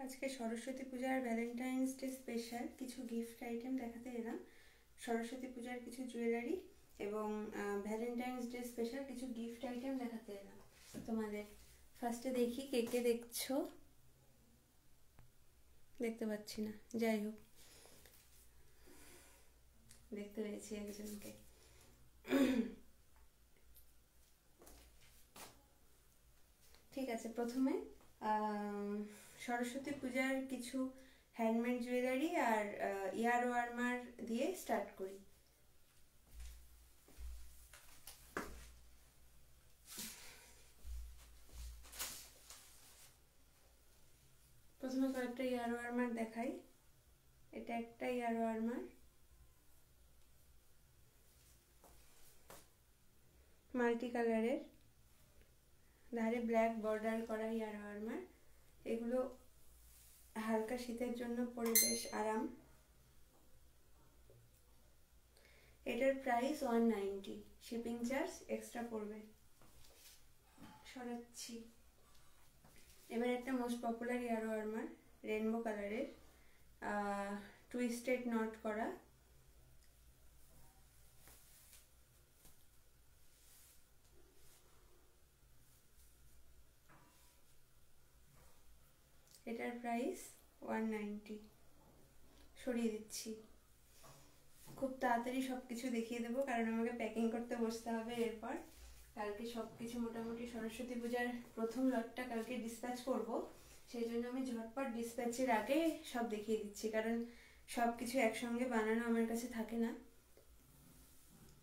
আজকে সরস্বতী পূজা আর Valentine's day special কিছু gift item দেখাতে এলাম। সরস্বতী পূজার কিছু জুয়েলারি এবং ভ্যালেন্টাইন্স ডে স্পেশাল কিছু গিফট আইটেম দেখাতে এলাম তোমাদের। ফার্স্টে দেখি কে কে দেখছো, দেখতে পাচ্ছি না, যাই হোক দেখতে পেয়েছি একজনকে। ঠিক আছে, প্রথমে সরস্বতী পূজার কিছু হ্যান্ডমেড জুয়েলারি আর ইয়ার ওয়ার্মার দিয়ে স্টার্ট করি। প্রথমে কয়েকটা ইয়ার ওয়ার্মার দেখাই। এটা একটা ইয়ার ওয়ার্মার, মাল্টি কালারের, ধারে ব্ল্যাক বর্ডার করা ইয়ার ওয়ার্মার। এগুলো হালকা শীতের জন্য পরে বেশ আরাম। এটার প্রাইস 190, শিপিং চার্জ এক্সট্রা পড়বে। সরাচ্ছি। এবার একটা মোস্ট পপুলার ইয়ার ওয়ার্মার, রেনবো কালারের, টুইস্টেড নট করা। এটার প্রাইস 190। সরিয়ে দিচ্ছি। খুব তাড়াতাড়ি সব কিছু দেখিয়ে দেবো, কারণ আমাকে প্যাকিং করতে বসতে হবে এরপর। কালকে সব কিছু মোটামুটি সরস্বতী পূজার প্রথম লটটা কালকে ডিসপ্যাচ করব, সেই জন্য আমি ঝটপট ডিসপ্যাচের আগে সব দেখিয়ে দিচ্ছি, কারণ সব কিছু একসঙ্গে বানানো আমার কাছে থাকে না।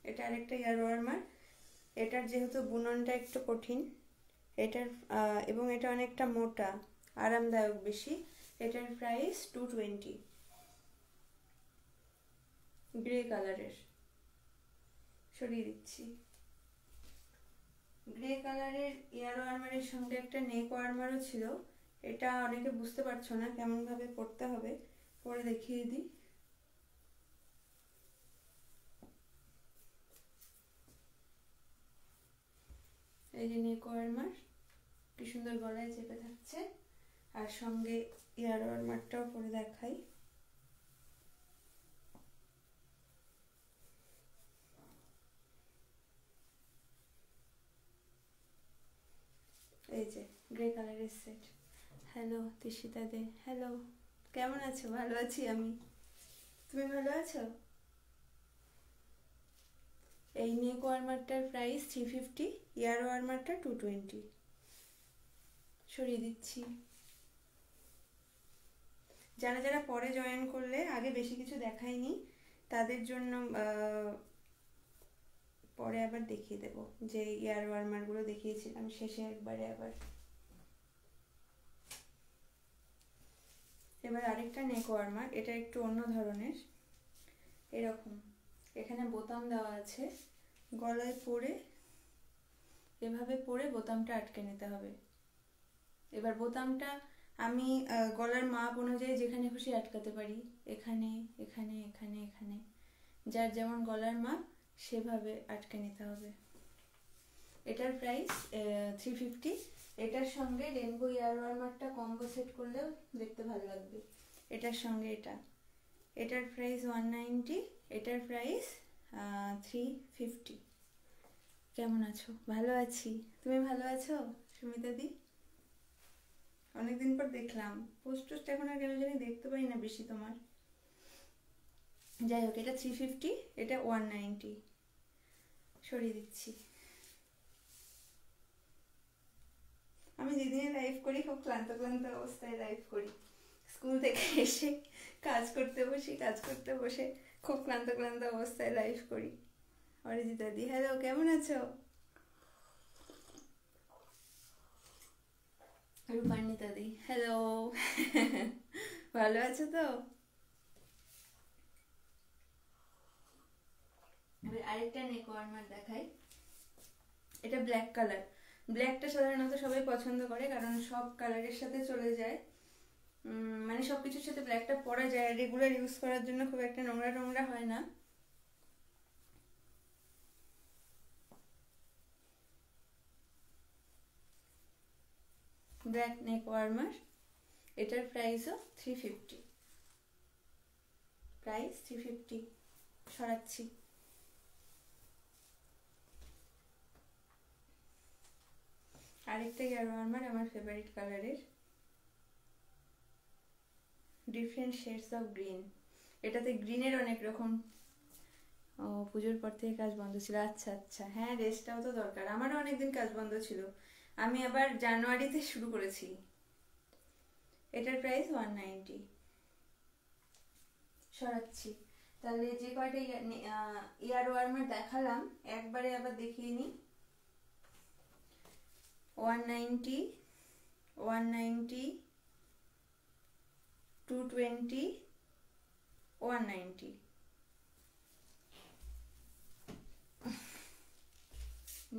এটা আরেকটা ইয়ার ওয়ার্মার। এটার যেহেতু বুননটা একটু কঠিন, এটার এবং এটা অনেকটা মোটা, আরামদায়ক বেশি। এটার প্রাইস 220, গ্রে কালারের। সরিয়ে দিচ্ছি। গ্রে কালারের ইয়ার ওয়ার্মারের সঙ্গে একটা নেক ওয়ার্মারও ছিল। এটা অনেকে বুঝতে পারছো না কেমন ভাবে পড়তে হবে, পরে দেখিয়ে দিই। এই যে নেক ওয়ার্মার, কি সুন্দর গলায় চেপে থাকছে। আর সঙ্গে ইয়ার ওয়ার্মারটাও পরে দেখাই। এই যে গ্রে কালারের সেট। হ্যালো তিশিতা দে, হ্যালো, কেমন আছো? ভালো আছি আমি, তুমি ভালো আছো? এই নেক ওয়ার্মারটার প্রাইস 350, ইয়ার ওয়ার্মারটা 220। সরিয়ে দিচ্ছি। যারা যারা পরে জয়েন করলে, আগে বেশি কিছু দেখাইনি, তাদের জন্য পরে আবার দেখিয়ে দেব, যে ইয়ার ওয়ার্মারগুলো দেখিয়েছিলাম শেষে একবারে আবার। এবার আরেকটা নেক ওয়ার্মার, এটা একটু অন্য ধরনের। এরকম এখানে বোতাম দেওয়া আছে, গলায় পরে এভাবে পরে বোতামটা আটকে নিতে হবে। এবার বোতামটা আমি গলার মাপ অনুযায়ী যেখানে খুশি আটকাতে পারি, এখানে এখানে এখানে এখানে, যার যেমন গলার মাপ সেভাবে আটকে নিতে হবে। এটার প্রাইস 350। এটার সঙ্গে রেনবো ইয়ার ওয়ার্মারটা কম্বো সেট করলেও দেখতে ভালো লাগবে। এটার সঙ্গে এটার প্রাইস 190, এটার প্রাইস 350। কেমন আছো? ভালো আছি, তুমি ভালো আছো সুমিতা দি? অনেকদিন পর দেখলাম, পোস্ট এখন আর কেন জানি দেখতে পাই না বেশি তোমার। যাই হোক, এটা 350, এটা 190। সরিয়ে দিচ্ছি। আমি যেদিনে লাইভ করি খুব ক্লান্ত ক্লান্ত অবস্থায় লাইভ করি। স্কুল থেকে এসে কাজ করতে বসে খুব ক্লান্ত ক্লান্ত অবস্থায় লাইভ করি। অরিজিতা দি, হ্যালো, কেমন আছো? রূপান্বিতা দি, হ্যালো। ভালো আছো তো? আরেকটা নেক ওয়ার্মার দেখাই। এটা ব্ল্যাক কালার। ব্ল্যাকটা সাধারণত সবাই পছন্দ করে, কারণ সব কালারের সাথে চলে যায়, মানে সবকিছুর সাথে ব্ল্যাকটা পরা যায়, রেগুলার ইউজ করার জন্য খুব একটা নোংরা নোংরা হয় না। ব্ল্যাক নেক ওয়ার্মার, এটার প্রাইসও 350, প্রাইস 350। সরাচ্ছি। আরেকটা ইয়ার ওয়ার্মার আমার ফেভারিট কালারের, ডিফারেন্ট শেডস অফ গ্রিন। এটাতে গ্রিনের অনেক রকম। ও পুজোর পর থেকে কাজ বন্ধ ছিল, আচ্ছা আচ্ছা, হ্যাঁ রেস্টটাও তো দরকার, আমারও অনেকদিন কাজ বন্ধ ছিল, আমি আবার জানুয়ারিতে শুরু করেছি। এটার প্রাইস 190। সরাচ্ছি। তাহলে যে কয়টা ইয়ার ওয়ার্মার দেখালাম একবারে আবার দেখিয়ে নিই। 190, 190, 220, 190।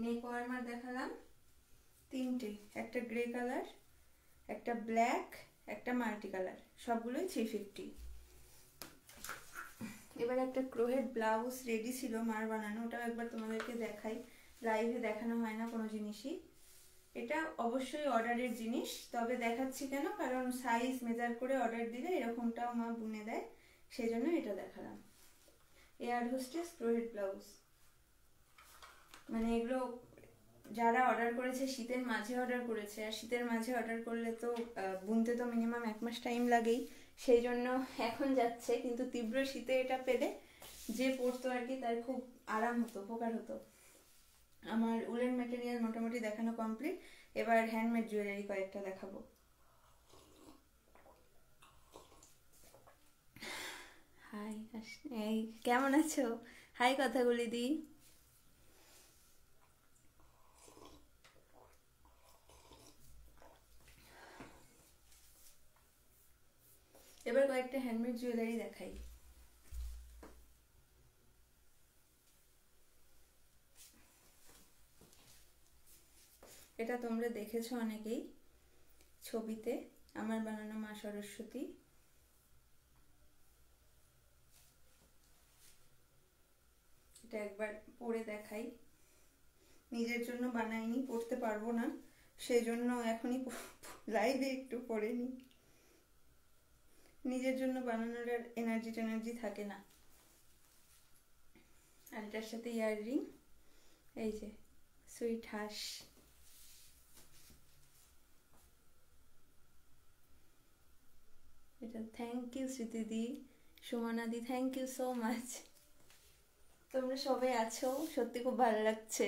নেক ওয়ার্মার দেখালাম তিনটে, একটা গ্রে কালার, একটা ব্ল্যাক, একটা মাল্টি কালার, সবগুলোই 350। এবার একটা ক্রোহেড ব্লাউজ রেডি ছিল মার বানানো, ওটাও একবার তোমাদেরকে দেখাই, লাইভে দেখানো হয় না কোনো জিনিসই। এটা অবশ্যই অর্ডারের জিনিস, তবে দেখাচ্ছি কেন, কারণ সাইজ মেজার করে অর্ডার দিলে এরকমটাও মা বুনে দেয়, সেই জন্য এটা দেখালাম। এয়ার হোস্টেস ক্রোহেড ব্লাউজ, মানে এগুলো যারা অর্ডার করেছে শীতের মাঝে অর্ডার করেছে, আর শীতের মাঝে অর্ডার করলে তো বুনতে তো মিনিমাম 1 মাস টাইম লাগেই, সেই জন্য এখন যাচ্ছে, কিন্তু তীব্র শীতে এটা পেলে যে পরতো আর কি তার খুব আরাম হতো, উপকার হতো। আমার উলেন ম্যাটেরিয়াল মোটামুটি দেখানো কমপ্লিট, এবার হ্যান্ডমেড জুয়েলারি কয়েকটা দেখাবো। হাই, এই কেমন আছো? হাই কথাগুলি দি। এবার কয়েকটা হ্যান্ডমেড জুয়েলারি দেখাই। এটা তোমরা দেখেছো অনেকেই ছবিতে, আমার বানানো মা সরস্বতী। এটা একবার পরে দেখাই, নিজের জন্য বানাইনি, পড়তে পারবো না, সেই জন্য এখনই লাইভে একটু পরে নি, নিজের জন্য বানানোর আর এনার্জি থাকে না। আর এটার সাথে ইয়াররিং, এই যে সুইট হাঁস, এটা থ্যাংক ইউ স্মৃতিদি, সুমনাদি, থ্যাংক ইউ সো মাচ, তোমরা সবাই আছো, সত্যি খুব ভালো লাগছে।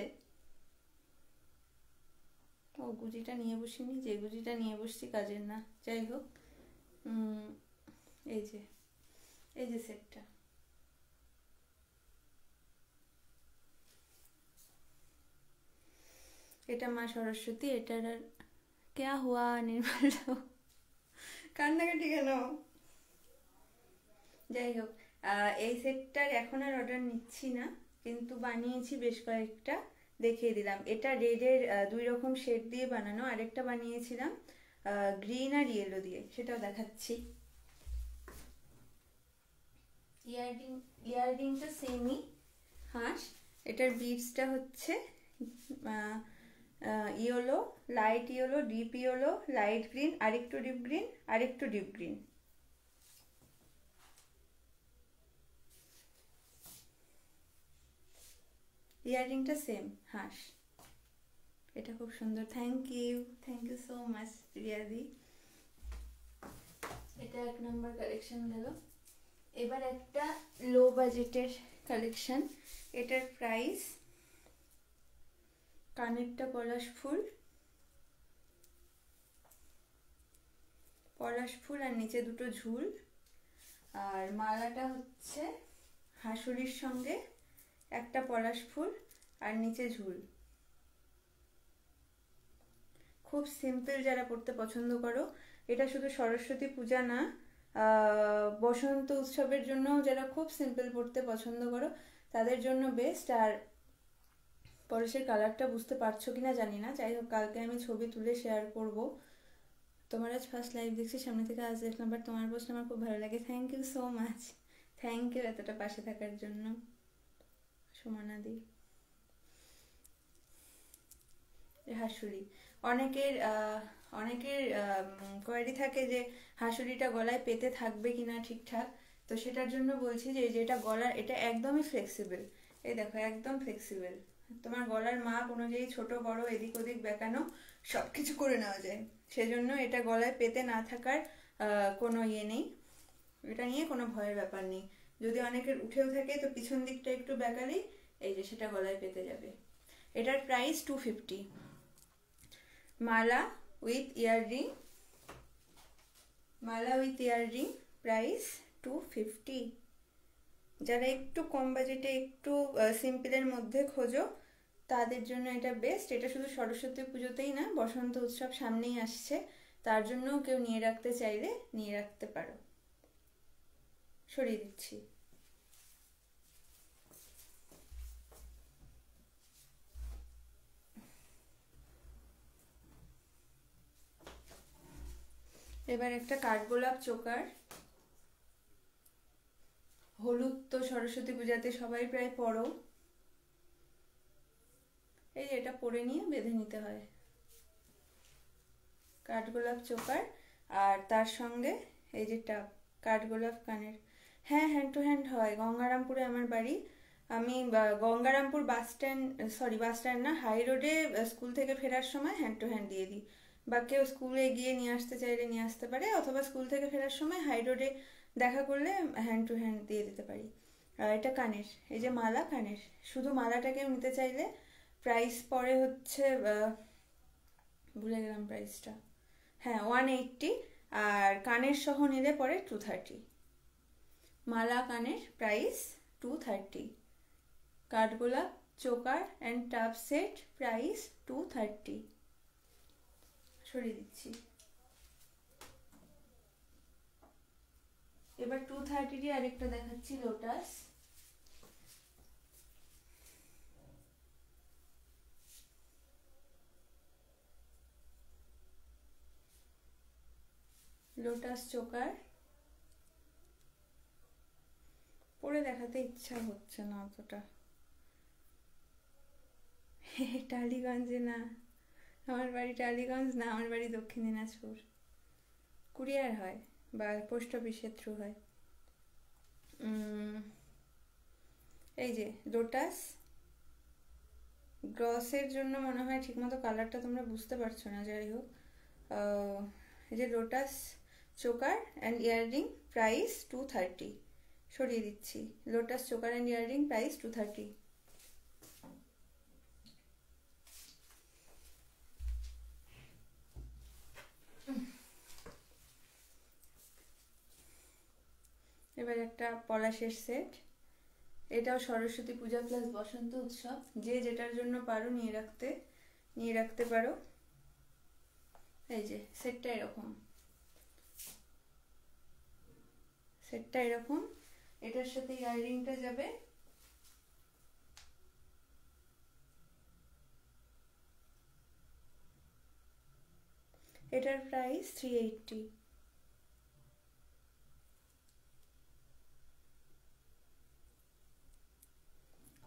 ও গুজিটা নিয়ে বসিনি, যে গুজিটা নিয়ে বসছি কাজের না, যাই হোক। এই যে সেটটা, এটা মা সরস্বতী। এটার আর ক্যা হুয়া নির্মল, কান্নাকাটি কেন? যাই হোক, এই সেটটার এখন আর অর্ডার নিচ্ছি না, কিন্তু বানিয়েছি বেশ কয়েকটা, দেখিয়ে দিলাম। এটা রেডের 2 রকম শেড দিয়ে বানানো, আরেকটা বানিয়েছিলাম গ্রিন আর ইয়েলো দিয়ে, সেটাও দেখাচ্ছি। ইয়াররিংটা সেমই হাঁস, এটার বিটসটা হচ্ছে yellow, light yellow, deep yellow, light green, আরেকটু ডিপ গ্রিন, আরেকটু ডিপ গ্রিন। ইয়াররিংটা সেম হাঁস, এটা খুব সুন্দর, থ্যাংক ইউ সো মাচ রিয়াদি। এটা 1 নম্বর কালেকশন গেল। এবার একটা লো বাজেটের কালেকশন, এটার প্রাইস, কানেরটা পলাশ ফুল আর নিচে দুটো ঝুল, আর মালাটা হচ্ছে হাঁসুরির সঙ্গে একটা পলাশ ফুল আর নিচে ঝুল। খুব সিম্পল যারা পড়তে পছন্দ করো, এটা শুধু সরস্বতী পূজা না, বসন্ত উৎসবের জন্য যারা খুব সিম্পল পড়তে পছন্দ করো তাদের জন্য বেস্ট। আর পরশের কালারটা বুঝতে পারছো কিনা জানি না, যাই হোক কালকে আমি ছবি তুলে শেয়ার করব। তোমার আজ ফার্স্ট লাইভ দেখছি সামনে থেকে, আজ দেখলাম, বাট তোমার পোস্ট আমার খুব ভালো লাগে, thank you so much, thank you এতটা পাশে থাকার জন্য সুমনাদি। হাঁসুরি, অনেকের অনেকের কোয়ারি থাকে যে হাসুলিটা গলায় পেতে থাকবে কিনা ঠিকঠাক। তো সেটার জন্য বলছি যে যেটা গলার, এটা একদমই ফ্লেক্সিবল। এই দেখো একদম ফ্লেক্সিবল, তোমার গলার মাপ অনুযায়ী ছোট বড় এদিক ওদিক বেঁকানো সব কিছু করে নেওয়া যায়। সেজন্য এটা গলায় পেতে না থাকার কোনো ইয়ে নেই, এটা নিয়ে কোনো ভয়ের ব্যাপার নেই। যদি অনেকের উঠেও থাকে তো পিছন দিকটা একটু বেঁকালেই এই যে সেটা গলায় পেতে যাবে। এটার price 250। Mala with earring, Mala with earring price 250। যারা একটু কম বাজেটে একটু সিম্পলের মধ্যে খোঁজো তাদের জন্য এটা বেস্ট। এটা শুধু সরস্বতী পুজোতেই না, বসন্ত উৎসব সামনেই আসছে, তার জন্যও কেউ নিয়ে রাখতে চাইলে নিয়ে রাখতে পারো। সরিয়ে দিচ্ছি। এবার একটা কাঠগোলাপ চোকার, হলুদ তো সরস্বতী পূজাতে সবাই প্রায় পরো। এই যে এটা পরে নিয়ে বেঁধে নিতে হয়, কাঠগোলাপ চোকার। আর তার সঙ্গে এই যে টাপ, কাঠগোলাপ কানের। হ্যাঁ, হ্যান্ড টু হ্যান্ড হয়। গঙ্গারামপুরে আমার বাড়ি। আমি Gangarampur bus stand, sorry bus stand না, হাই রোডে স্কুল থেকে ফেরার সময় হ্যান্ড টু হ্যান্ড দিয়ে দিই। বা কেউ স্কুলে গিয়ে নিয়ে আসতে চাইলে নিয়ে আসতে পারে, অথবা স্কুল থেকে ফেরার সময় হাই রোডে দেখা করলে হ্যান্ড টু হ্যান্ড দিয়ে দিতে পারি। আর এটা কানের, এই যে মালা কানের। শুধু মালাটাকেও নিতে চাইলে প্রাইস পড়ে হচ্ছে, ভুলে গেলাম প্রাইসটা, হ্যাঁ 180। আর কানের সহ নিলে পরে 230। মালা কানের প্রাইস 230। কাঠগোলাপ choker and tub set price 230। সরিয়ে দিচ্ছি। এবার 230 আরেকটা দেখাচ্ছি, লোটাস। লোটাস চোকার পরে দেখাতে ইচ্ছা হচ্ছে না অতটা। টালিগঞ্জে না, আমার বাড়ি টালিগঞ্জ না, আমার বাড়ি দক্ষিণ দিনাজপুর। কুরিয়ার হয় বা পোস্ট অফিসের থ্রু হয়। এই যে লোটাস, গ্লসের জন্য মনে হয় ঠিকমতো কালারটা তোমরা বুঝতে পারছো না, যাই হোক। এই যে lotus choker and earring price 230। সরিয়ে দিচ্ছি। Lotus choker and earring price 230। এবার একটা পলাশের সেট। এটাও সরস্বতী পূজা প্লাস বসন্ত উৎসব, যে যেটার জন্য পারো নিয়ে রাখতে পারো। এই যে সেটটা এরকম, এটার সাথে ইয়াররিংটা যাবে। এটার প্রাইস 380।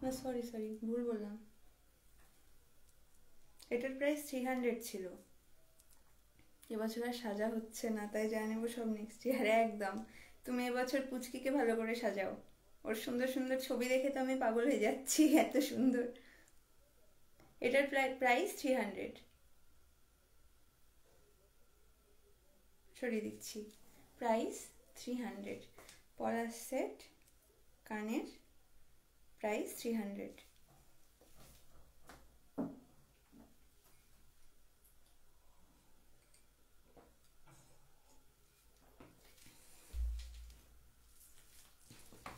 না সরি ভুল বললাম, এটার প্রাইস 300 ছিল। এবছর আর সাজা হচ্ছে না, তাই যা নেবো সব নেক্সট ইয়ার একদম। তুমি এবছর পুচকিকে ভালো করে সাজাও, ওর সুন্দর সুন্দর ছবি দেখে তো আমি পাগল হয়ে যাচ্ছি, এত সুন্দর। এটার প্রাইস 300। সরিয়ে দিচ্ছি। প্রাইস 300। পলাশ সেট কানের প্রাইস 300।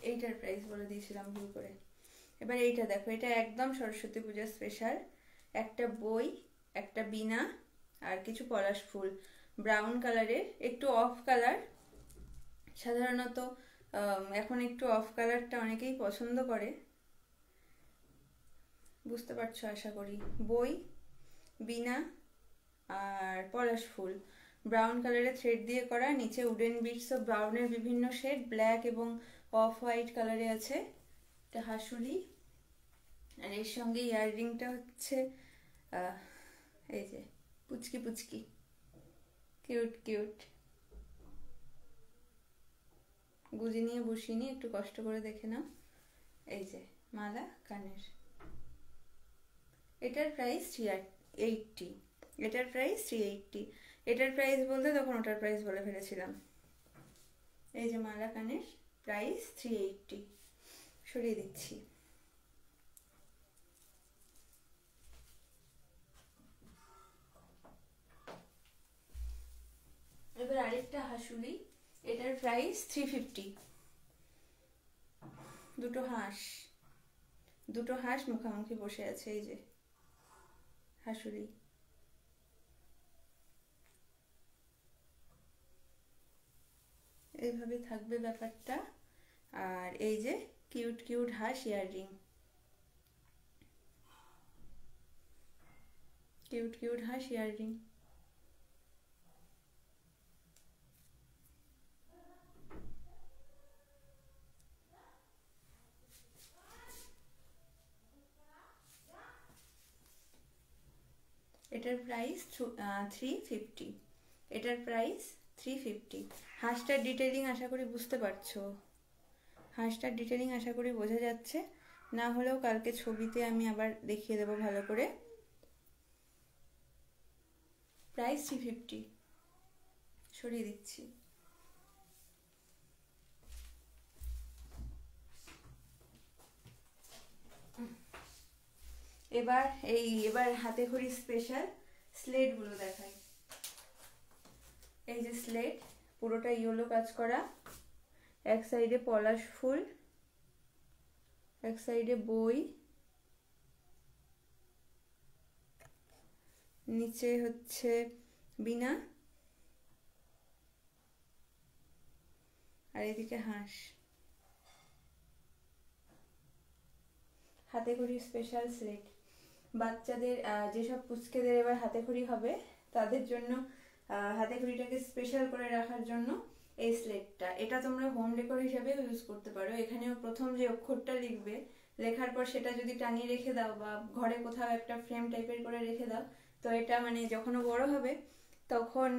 এইটার প্রাইস বলে দিয়েছিলাম ভুল করে। এবার এইটা দেখো, এটা একদম সরস্বতী পূজা স্পেশাল। একটা বই, একটা বীণা আর কিছু পলাশ ফুল, ব্রাউন কালারের, একটু অফ কালার। সাধারণত এখন একটু অফ কালারটা অনেকেই পছন্দ করে, বুঝতে পারছো আশা করি। বই, বীণা আর পলাশ ফুল, ব্রাউন কালারের থ্রেড দিয়ে করা, নিচে উডেন বিটস অফ ব্রাউনের বিভিন্ন শেড, ব্ল্যাক এবং অফ হোয়াইট কালারে আছে। এটা হাসুলি। আর এর সঙ্গে ইয়াররিংটা হচ্ছে এই যে পুচকি পুচকি, কিউট কিউট। গুজি নিয়ে বসিনি, একটু কষ্ট করে দেখে নাও। এই যে মালা কানের, এটার প্রাইস 380, এটার প্রাইস 380। এটার প্রাইস বলতে তখন ওটার প্রাইস বলে ফেলেছিলাম। এই যে মালা কানের প্রাইস 380। সরিয়ে দিচ্ছি। এবার আরেকটা হাসুলি, এটার প্রাইস 350। দুটো হাঁস মুখামুখি বসে আছে, এই যে হাসুলি। এইভাবে থাকবে ব্যাপারটা। আর এই যে কিউট কিউট হাঁস ইয়াররিং, কিউট কিউট হাঁস ইয়াররিং। এটার প্রাইস 350। এটার প্রাইস 350। হাঁসটার ডিটেলিং আশা করি বুঝতে পারছো, হাঁসটার ডিটেলিং আশা করি বোঝা যাচ্ছে। না হলেও কালকে ছবিতে আমি আবার দেখিয়ে দেবো ভালো করে। প্রাইস 350। সরিয়ে দিচ্ছি। এবার হাতে খড়ি স্পেশাল স্লেটগুলো দেখাই। এই যে স্লেট, পুরোটা ইয়েলো কাজ করা, এক সাইডে পলাশ ফুল, এক সাইডে বই, নিচে হচ্ছে বিনা, আর এদিকে হাঁস। হাতে খড়ি স্পেশাল স্লেট। বাচ্চাদের যেসব পুচকেদের এবার হাতে খড়ি হবে তাদের জন্য হাতে খড়িটাকে স্পেশাল করে রাখার জন্য এই স্লেটটা। এটা তোমরা হোম ডেকোর হিসেবে ইউজ করতে পারো। এখানেও প্রথম যে অক্ষরটা লিখবে, লেখার পর সেটা যদি টানিয়ে রেখে দাও বা ঘরে কোথাও একটা ফ্রেম টাইপের করে রেখে দাও, তো এটা মানে যখন বড় হবে তখন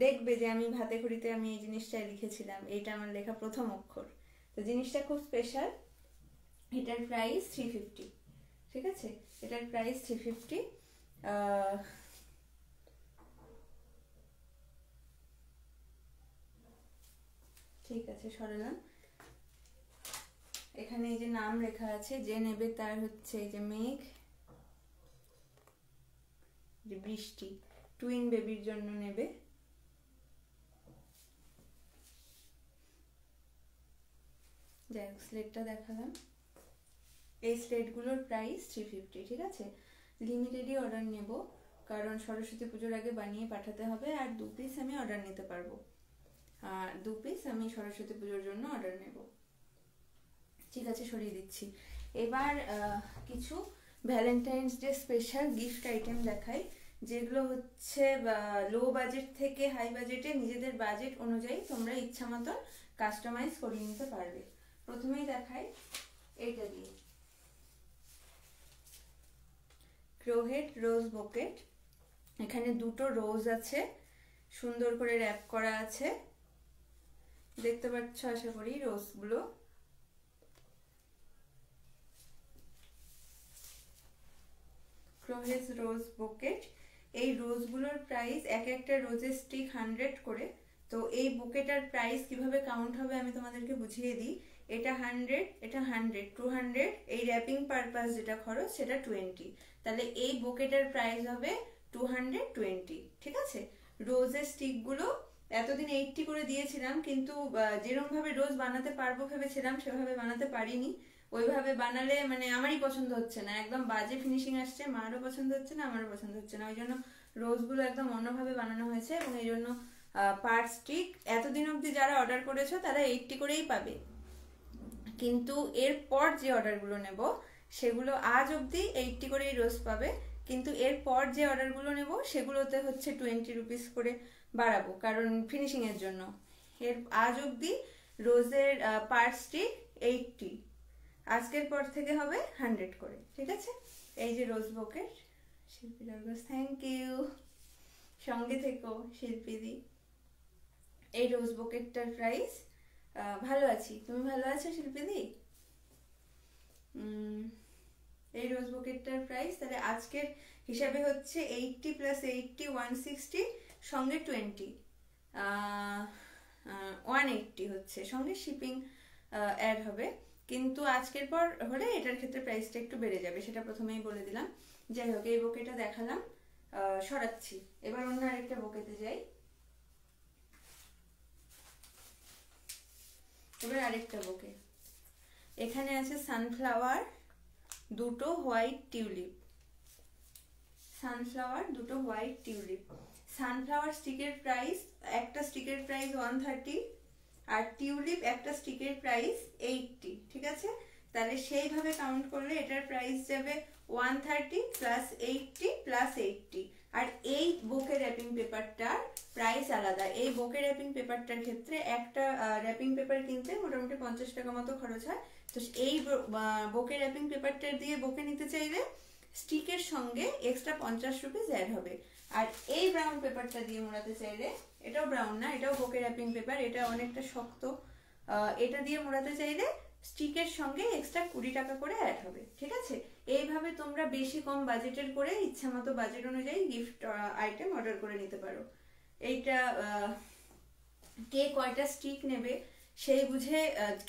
দেখবে যে আমি হাতে খড়িতে আমি এই জিনিসটাই লিখেছিলাম, এইটা আমার লেখা প্রথম অক্ষর। তো জিনিসটা খুব স্পেশাল। এটার প্রাইস 350। ঠিক আছে, এটার প্রাইস 350। ঠিক আছে, সরালাম। এখানে এই যে নাম লেখা আছে, যে নেবে তার হচ্ছে এই যে মেঘ, যে বৃষ্টি, টুইন বেবির জন্য নেবে। যাই হোক, স্লেটটা দেখালাম। এই স্লেটগুলোর প্রাইস 350। ঠিক আছে, লিমিটেডই অর্ডার নেব, কারণ সরস্বতী পুজোর আগে বানিয়ে পাঠাতে হবে। আর 2 পিস আমি অর্ডার নিতে পারবো, আর 2 পিস আমি সরস্বতী পুজোর জন্য অর্ডার নেব। ঠিক আছে, সরিয়ে দিচ্ছি। এবার কিছু Valentine's day special gift item দেখাই, যেগুলো হচ্ছে লো বাজেট থেকে হাই বাজেটে নিজেদের বাজেট অনুযায়ী তোমরা ইচ্ছা মতো কাস্টমাইজ করে নিতে পারবে। প্রথমেই দেখাই এইটা দিয়ে, ক্রোহেড রোজ বোকেট। এখানে দুটো রোজ আছে, সুন্দর করে র্যাপ করা আছে, দেখতে পাচ্ছ আশা করি রোজগুলো। ক্রোহেড রোজ বোকেট। এই রোজগুলোর প্রাইস, এক একটা রোজের স্টিক 100 করে। তো এই বুকেটার প্রাইস কিভাবে কাউন্ট হবে আমি তোমাদেরকে বুঝিয়ে দিই। এটা 100, এটা 100, 200, এই র্যাপিং পারপাস যেটা খরচ সেটা 20। তাহলে এই বুকেটার প্রাইস হবে 220। ঠিক আছে, রোজের স্টিকগুলো এতদিন 80 করে দিয়েছিলাম, কিন্তু যেরকম ভাবে রোজ বানাতে পারবো ভেবেছিলাম সেভাবে বানাতে পারিনি। ওইভাবে বানালে মানে আমারই পছন্দ হচ্ছে না, একদম বাজে ফিনিশিং আসছে, মারও পছন্দ হচ্ছে না, আমারও পছন্দ হচ্ছে না। ওই জন্য রোজগুলো একদম অন্যভাবে বানানো হয়েছে, এবং এই জন্য পার স্টিক এতদিন অবধি যারা অর্ডার করেছো তারা 80 করেই পাবে। কিন্তু এরপর যে অর্ডারগুলো নেব সেগুলো আজ অবধি 80 করেই রোজ পাবে, কিন্তু এরপর যে অর্ডারগুলো নেব সেগুলোতে হচ্ছে 20 রুপিস করে বাড়াবো, কারণ ফিনিশিং এর জন্য। আজ অবধি রোজের পার স্টিক 80, আজকের পর থেকে হবে 100 করে। ঠিক আছে, এই যে রোজ বোকেট। শিল্পী রোজ, থ্যাংক ইউ, সঙ্গে থেকো শিল্পীদি। এই রোজ বুকেটটার প্রাইস, ভালো আছি, তুমি ভালো আছো শিল্পীদি? এই রোজ বুকেটটার প্রাইস তাহলে আজকের হিসাবে হচ্ছে 80 + 80 160, সঙ্গে 20 180 হচ্ছে, সঙ্গে শিপিং অ্যাড হবে। কিন্তু আজকের পর হলে এটার ক্ষেত্রে প্রাইসটা একটু বেড়ে যাবে, সেটা প্রথমেই বলে দিলাম। যাই হোক, এই বুকেটা দেখালাম, সরাচ্ছি। এবার অন্য আরেকটা বুকেতে যাই। এবার আরেকটা বুকে, এখানে আছে সানফ্লাওয়ার, দুটো হোয়াইট টিউলিপ। সানফ্লাওয়ার, দুটো হোয়াইট টিউলিপ। সানফ্লাওয়ার স্টিকের প্রাইস, একটা স্টিকের প্রাইস 130, আর টিউলিপ একটা স্টিকের প্রাইস 80, ঠিক আছে? তাহলে সেইভাবে কাউন্ট করলে এটার প্রাইস যাবে 130 + 80 + 80। আর এই বুকে র্যাপিং পেপারটার প্রাইস আলাদা। এই বুকে র্যাপিং পেপারটার ক্ষেত্রে একটা র্যাপিং পেপার কিনতে মোটামুটি 50 টাকা মতো খরচ হয়। তো এই বুকে র্যাপিং পেপারটা দিয়ে বুকে নিতে চাইলে স্টিকের সঙ্গে এক্সট্রা 50 রুপিস অ্যাড হবে। আর এই ব্রাউন পেপারটা দিয়ে মোড়াতে চাইলে, এটাও ব্রাউন না, এটাও বুকে র্যাপিং পেপার, এটা অনেকটা শক্ত, এটা দিয়ে মোড়াতে চাইলে স্টিকের সঙ্গে এক্সট্রা 20 টাকা করে অ্যাড হবে, ঠিক আছে? এইভাবে তোমরা বেশি কম বাজেটের করে ইচ্ছা মতো বাজেট অনুযায়ী গিফট আইটেম অর্ডার করে নিতে পারো। এইটা কে কয়টা স্টিক নেবে সেই বুঝে,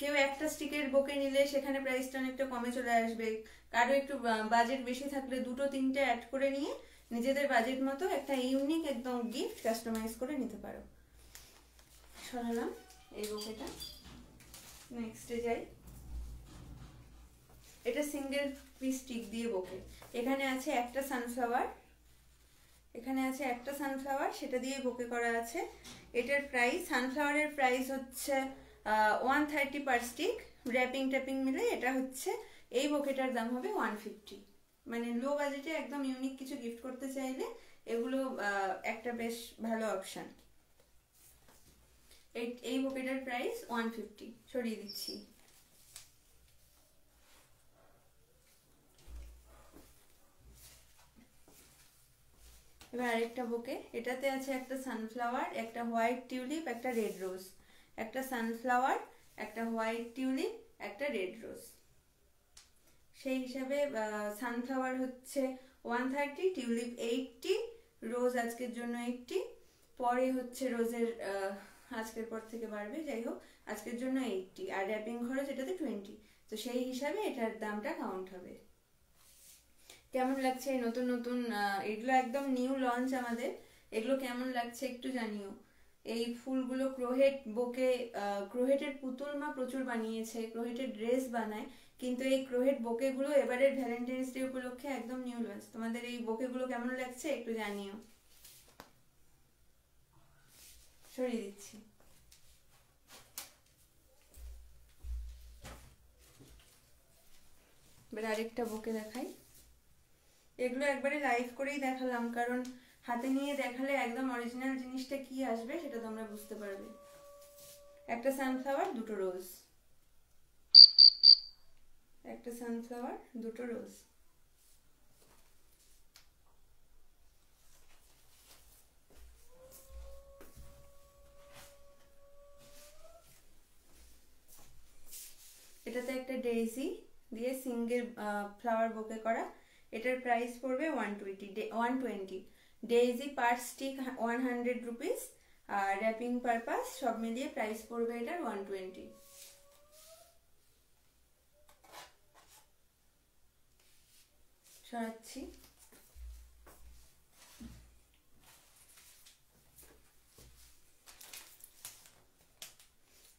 কেউ একটা স্টিকের বুকে নিলে সেখানে প্রাইসটা অনেকটা কমে চলে আসবে। কারো একটু বাজেট বেশি থাকলে 2-3টে অ্যাড করে নিয়ে নিজেদের বাজেট মতো একটা ইউনিক একদম গিফট কাস্টমাইজ করে নিতে পারো। সরালাম এই বুকেটা, নেক্সটে যাই। এটা সিঙ্গেল পিস স্টিক দিয়ে বুকে। এখানে আছে একটা সানফ্লাওয়ার, এখানে আছে একটা সানফ্লাওয়ার, সেটা দিয়ে বুকে করা আছে। এটার প্রাইস, সানফ্লাওয়ারের প্রাইস হচ্ছে 130 পার স্টিক, র্যাপিং ট্যাপিং মিলে এটা হচ্ছে, এই বুকেটার দাম হবে 150। মানে লো বাজেটে একদম ইউনিক কিছু গিফট করতে চাইলে এগুলো একটা বেশ ভালো অপশন। এই বুকেটার প্রাইস 150, সরিয়ে দিচ্ছি। এবার আরেকটা বুকে, এটাতে আছে একটা সানফ্লাওয়ার, একটা হোয়াইট টিউলিপ, একটা রেড রোজ। একটা সানফ্লাওয়ার, একটা হোয়াইট টিউলিপ, একটা রেড রোজ। সেই হিসাবে সানফ্লাওয়ার হচ্ছে 130, টিউলিপ 80, রোজ আজকের জন্য 80, পরে হচ্ছে রোজের আজকের পর থেকে বাড়বে, যাই হোক আজকের জন্য 80, আর র্যাপিং খরচ এটাতে 20। তো সেই হিসাবে এটার দামটা কাউন্ট হবে। কেমন লাগছে এই নতুন নতুন, এগুলো একদম নিউ লঞ্চ আমাদের, এগুলো কেমন লাগছে একটু জানিও। এই ফুলগুলো ক্রোহেট বোকে, ক্রোহেটের পুতুল মা প্রচুর বানিয়েছে, ক্রোহেটের ড্রেস বানায়, কিন্তু এই ক্রোহেট বোকেগুলো এবারের ভ্যালেন্টাইন্স ডে উপলক্ষে একদম নিউ লঞ্চ। তোমাদের এই বোকেগুলো কেমন লাগছে একটু জানিও। সরিয়ে দিচ্ছি। এবার আরেকটা বোকে দেখাই। এগুলো একবারে লাইভ করেই দেখালাম, কারণ হাতে নিয়ে দেখালে একদম অরিজিনাল জিনিসটা কি আসবে সেটা তোমরা বুঝতে পারবে। একটা সানফ্লাওয়ার, দুটো রোজ, একটা সানফ্লাওয়ার, দুটো রোজ। এটাতে একটা ডেইজি দিয়ে সিঙ্গেল ফ্লাওয়ার বুকে করা, এটার প্রাইস পড়বে 120। ডেইজি পার স্টিক 100 রুপিস, আর র্যাপিং পারপাস সব মিলিয়ে প্রাইস পড়বে এটার 120। সরাচ্ছি।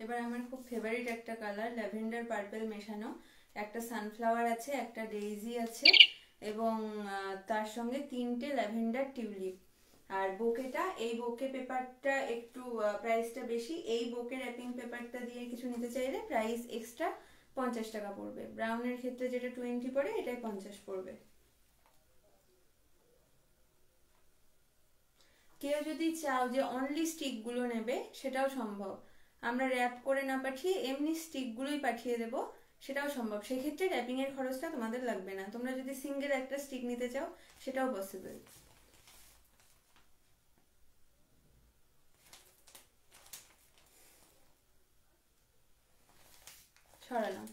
এবার আমার খুব ফেভারিট একটা কালার, ল্যাভেন্ডার পার্পল মেশানো, একটা সানফ্লাওয়ার আছে, একটা ডেইজি আছে, এবং তার সঙ্গে 3টে ল্যাভেন্ডার টিউলিপ। আর বোকেটা, এই বোকে পেপারটা একটু প্রাইসটা বেশি, এই বোকে র্যাপিং পেপারটা দিয়ে কিছু নিতে চাইলে প্রাইস এক্সট্রা 50 টাকা পড়বে। ব্রাউনের ক্ষেত্রে যেটা 20 পড়ে, এটাই 50 পড়বে। কেউ যদি চাও যে অনলি স্টিকগুলো নেবে সেটাও সম্ভব, আমরা র্যাপ করে না পাঠিয়ে এমনি স্টিকগুলোই পাঠিয়ে দেব, সেটাও সম্ভব। সেক্ষেত্রে র্যাপিং এর খরচটা তোমাদের লাগবে না। তোমরা যদি সিঙ্গেল একটা স্টিক নিতে চাও সেটাও পসিবল। ছড়ালাম।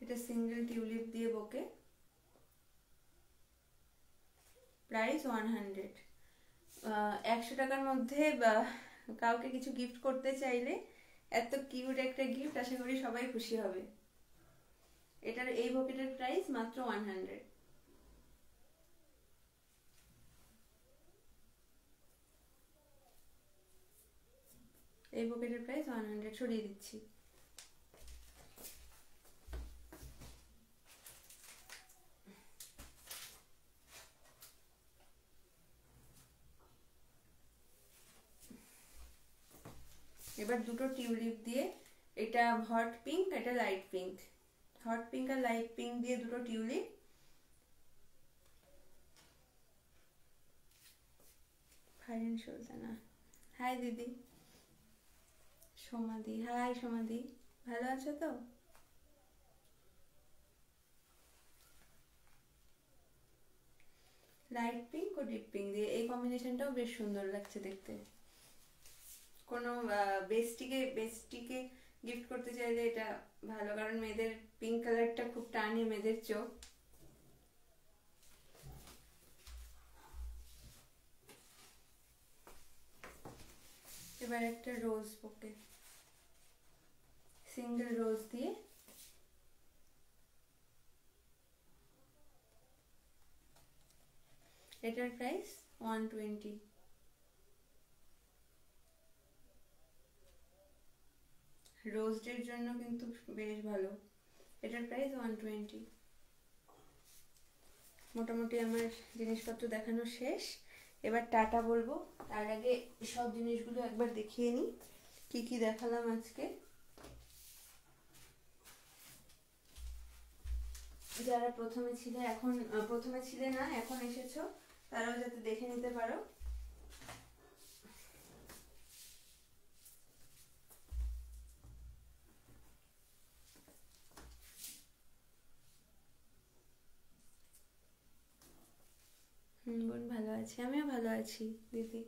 এটা সিঙ্গেল টিউলিপ দিয়ে বোকে, প্রাইস 100। 100 টাকার মধ্যে কাউকে কিছু গিফট করতে চাইলে এত কিউট একটা গিফট, আশা করি সবাই খুশি হবে। এটার এই বোকেটার প্রাইস মাত্র 100। এই বোকেটের প্রাইস 100। সরিয়ে দিচ্ছি। এবার দুটো টিউলিপ দিয়ে, এটা হট পিঙ্ক, এটা লাইট পিঙ্ক, হট পিঙ্ক আর লাইট পিঙ্ক দিয়ে দুটো টিউলিপ। ফারিন সুলতানা, হাই দিদি। সমাধি, হাই সমাধি, ভালো আছো তো? লাইট পিঙ্ক ও ডিপ পিঙ্ক দিয়ে এই কম্বিনেশনটাও বেশ সুন্দর লাগছে দেখতে। কোনো বেস্টিকে গিফট করতে চাইলে এটা ভালো, কারণ মেয়েদের পিঙ্ক কালারটা খুব টানে মেয়েদের চোখ। এবার একটা রোজ বোকে, সিঙ্গেল রোজ দিয়ে, এটার প্রাইস 120। রোস্টের জন্য কিন্তু বেশ ভালো। এটার প্রাইস 120। মোটামুটি আমার জিনিসপত্র দেখানো শেষ। এবার টাটা বলবো, তার আগে সব জিনিসগুলো একবার দেখিয়ে নিই কি কি দেখালাম আজকে। যারা প্রথমে ছিলে না এখন এসেছো, তারাও যাতে দেখে নিতে পারো। বোন ভালো আছি, আমিও ভালো আছি দিদি।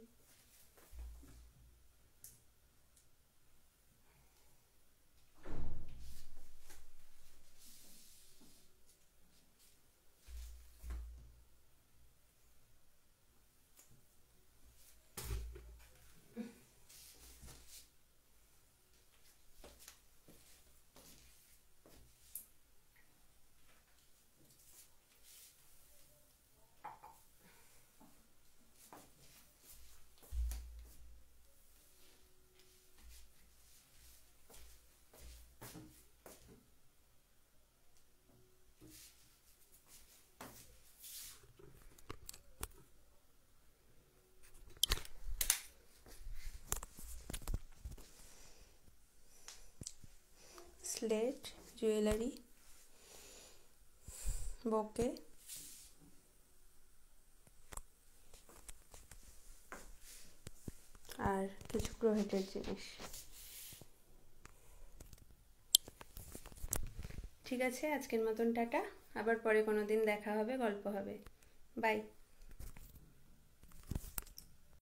স্লেট জুয়েলারি বোকে, আর কিছু ক্রোহেটের জিনিস। ঠিক আছে, আজকের মতন টাটা। আবার পরে কোনো দিন দেখা হবে, গল্প হবে। বাই।